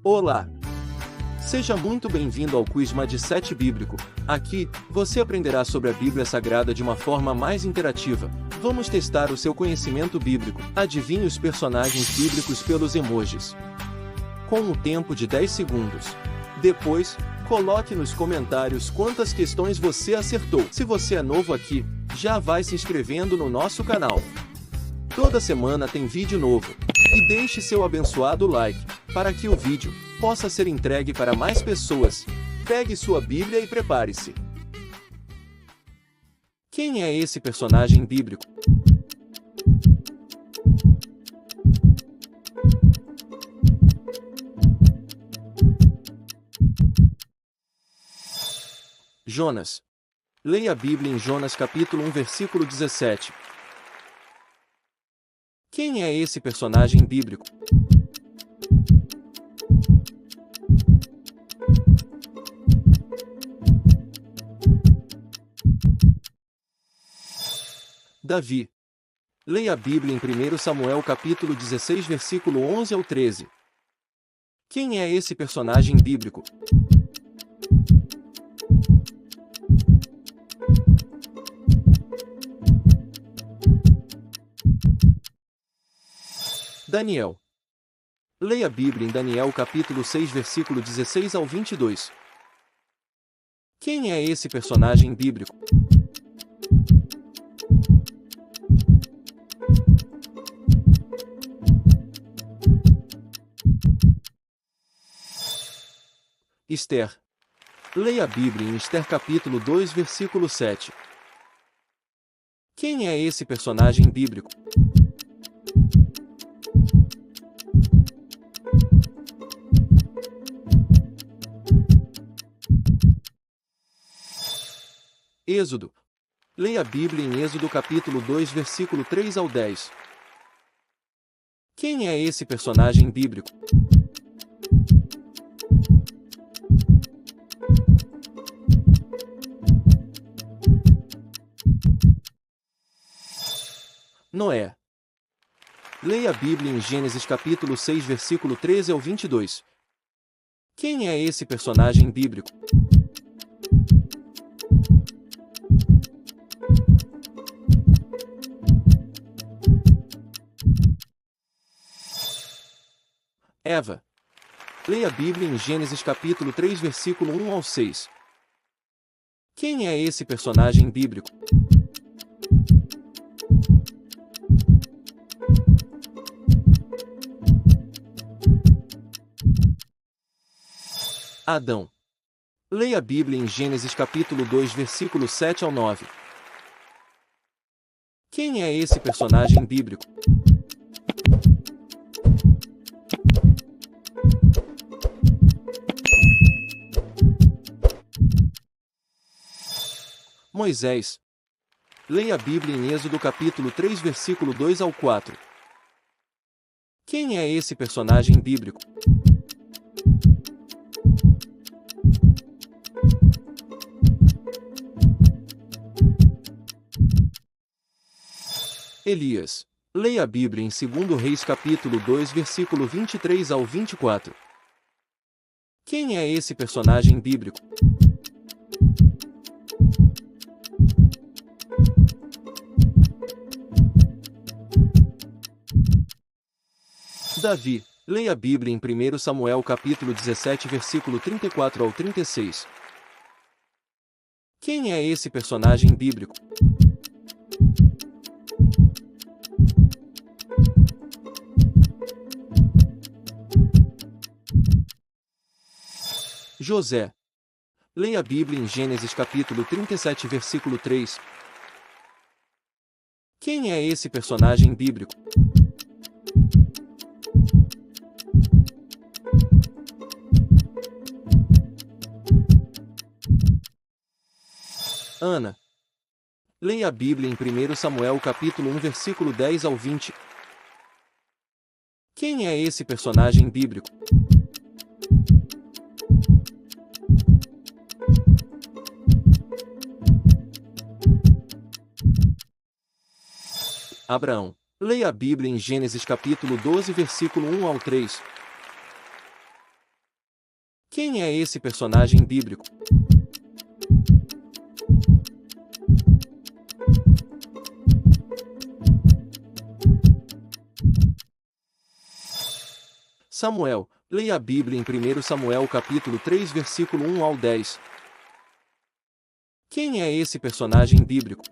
Olá! Seja muito bem-vindo ao Quiz Mad 7 Bíblico. Aqui, você aprenderá sobre a Bíblia Sagrada de uma forma mais interativa. Vamos testar o seu conhecimento bíblico. Adivinhe os personagens bíblicos pelos emojis. Com um tempo de 10 segundos. Depois, coloque nos comentários quantas questões você acertou. Se você é novo aqui, já vai se inscrevendo no nosso canal. Toda semana tem vídeo novo. E deixe seu abençoado like, para que o vídeo possa ser entregue para mais pessoas. Pegue sua Bíblia e prepare-se. Quem é esse personagem bíblico? Jonas. Leia a Bíblia em Jonas capítulo 1 versículo 17. Quem é esse personagem bíblico? Davi. Leia a Bíblia em 1 Samuel capítulo 16 versículo 11 ao 13. Quem é esse personagem bíblico? Daniel. Leia a Bíblia em Daniel capítulo 6 versículo 16 ao 22. Quem é esse personagem bíblico? Esther. Leia a Bíblia em Esther capítulo 2 versículo 7. Quem é esse personagem bíblico? Êxodo. Leia a Bíblia em Êxodo capítulo 2 versículo 3 ao 10. Quem é esse personagem bíblico? Noé. Leia a Bíblia em Gênesis capítulo 6 versículo 13 ao 22. Quem é esse personagem bíblico? Eva. Leia a Bíblia em Gênesis capítulo 3 versículo 1 ao 6. Quem é esse personagem bíblico? Adão. Leia a Bíblia em Gênesis capítulo 2 versículo 7 ao 9. Quem é esse personagem bíblico? Moisés. Leia a Bíblia em Êxodo capítulo 3 versículo 2 ao 4. Quem é esse personagem bíblico? Elias. Leia a Bíblia em 2 Reis capítulo 2 versículo 23 ao 24. Quem é esse personagem bíblico? Davi. Leia a Bíblia em 1 Samuel capítulo 17 versículo 34 ao 36. Quem é esse personagem bíblico? José. Leia a Bíblia em Gênesis capítulo 37 versículo 3. Quem é esse personagem bíblico? Ana. Leia a Bíblia em 1 Samuel capítulo 1 versículo 10 ao 20. Quem é esse personagem bíblico? Abraão. Leia a Bíblia em Gênesis capítulo 12 versículo 1 ao 3. Quem é esse personagem bíblico? Samuel. Leia a Bíblia em 1 Samuel capítulo 3 versículo 1 ao 10. Quem é esse personagem bíblico?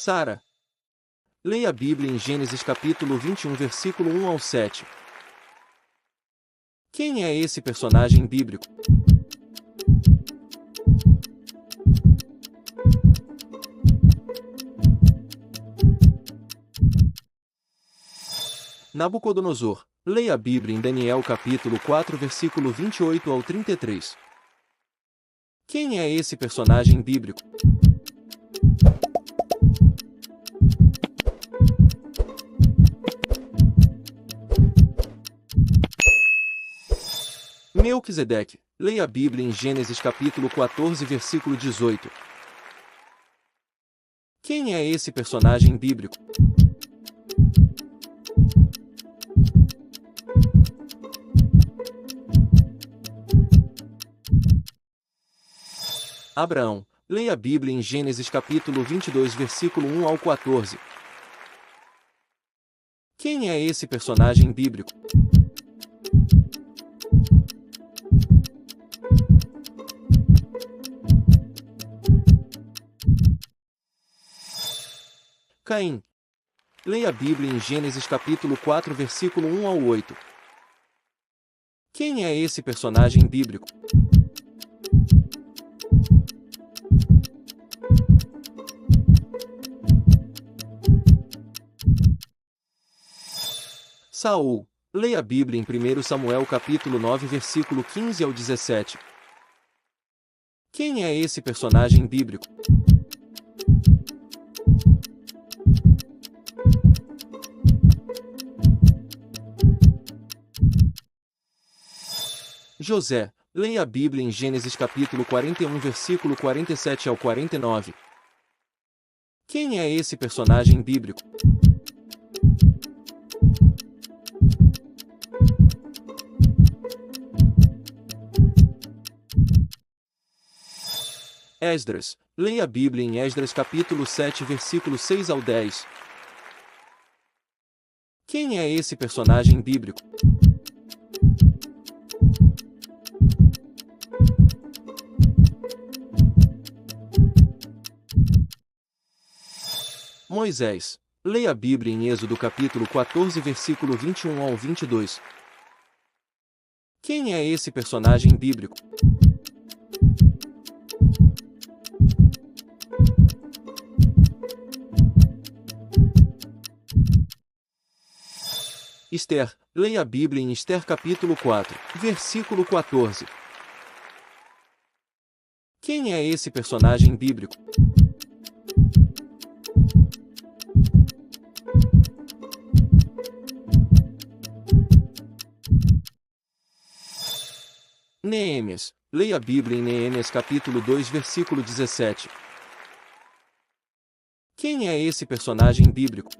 Sara. Leia a Bíblia em Gênesis capítulo 21 versículo 1 ao 7. Quem é esse personagem bíblico? Nabucodonosor. Leia a Bíblia em Daniel capítulo 4 versículo 28 ao 33. Quem é esse personagem bíblico? Melquisedeque. Leia a Bíblia em Gênesis capítulo 14 versículo 18. Quem é esse personagem bíblico? Abraão. Leia a Bíblia em Gênesis capítulo 22 versículo 1 ao 14. Quem é esse personagem bíblico? Caim. Leia a Bíblia em Gênesis capítulo 4 versículo 1 ao 8. Quem é esse personagem bíblico? Saul. Leia a Bíblia em 1 Samuel capítulo 9 versículo 15 ao 17. Quem é esse personagem bíblico? José. Leia a Bíblia em Gênesis capítulo 41 versículo 47 ao 49. Quem é esse personagem bíblico? Esdras. Leia a Bíblia em Esdras capítulo 7 versículo 6 ao 10. Quem é esse personagem bíblico? Moisés. Leia a Bíblia em Êxodo capítulo 14 versículo 21 ao 22. Quem é esse personagem bíblico? Esther. Leia a Bíblia em Esther capítulo 4, versículo 14. Quem é esse personagem bíblico? Neemias. Leia a Bíblia em Neemias capítulo 2 versículo 17. Quem é esse personagem bíblico?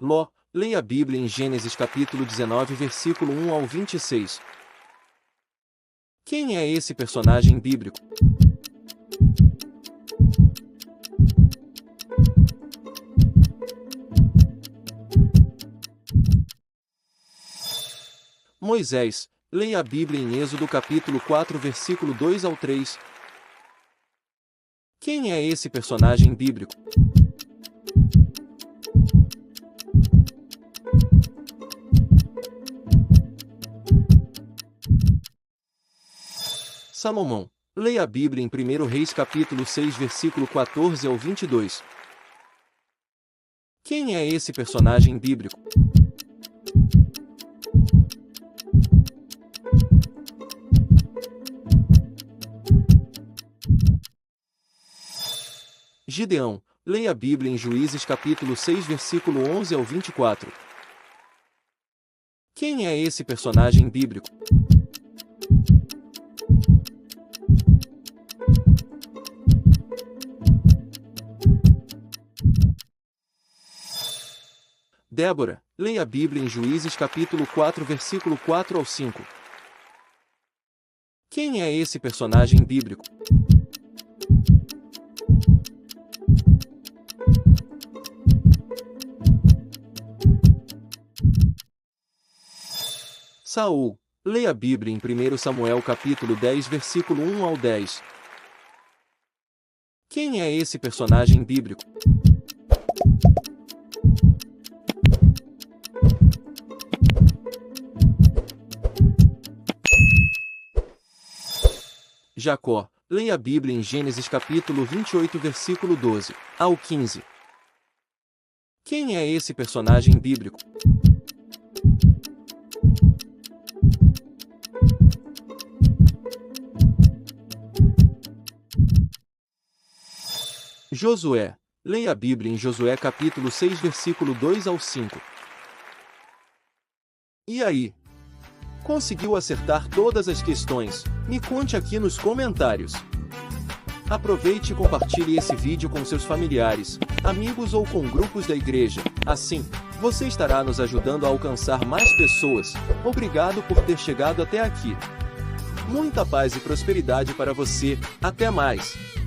Ló. Leia a Bíblia em Gênesis capítulo 19 versículo 1 ao 26. Quem é esse personagem bíblico? Moisés. Leia a Bíblia em Êxodo capítulo 4 versículo 2 ao 3. Quem é esse personagem bíblico? Salomão. Leia a Bíblia em 1 Reis capítulo 6 versículo 14 ao 22. Quem é esse personagem bíblico? Gideão. Leia a Bíblia em Juízes capítulo 6 versículo 11 ao 24. Quem é esse personagem bíblico? Débora, leia a Bíblia em Juízes capítulo 4 versículo 4 ao 5. Quem é esse personagem bíblico? Saul, leia a Bíblia em 1 Samuel capítulo 10 versículo 1 ao 10. Quem é esse personagem bíblico? Jacó, leia a Bíblia em Gênesis capítulo 28 versículo 12 ao 15. Quem é esse personagem bíblico? Josué, leia a Bíblia em Josué capítulo 6 versículo 2 ao 5. E aí? Conseguiu acertar todas as questões? Me conte aqui nos comentários. Aproveite e compartilhe esse vídeo com seus familiares, amigos ou com grupos da igreja. Assim, você estará nos ajudando a alcançar mais pessoas. Obrigado por ter chegado até aqui. Muita paz e prosperidade para você. Até mais!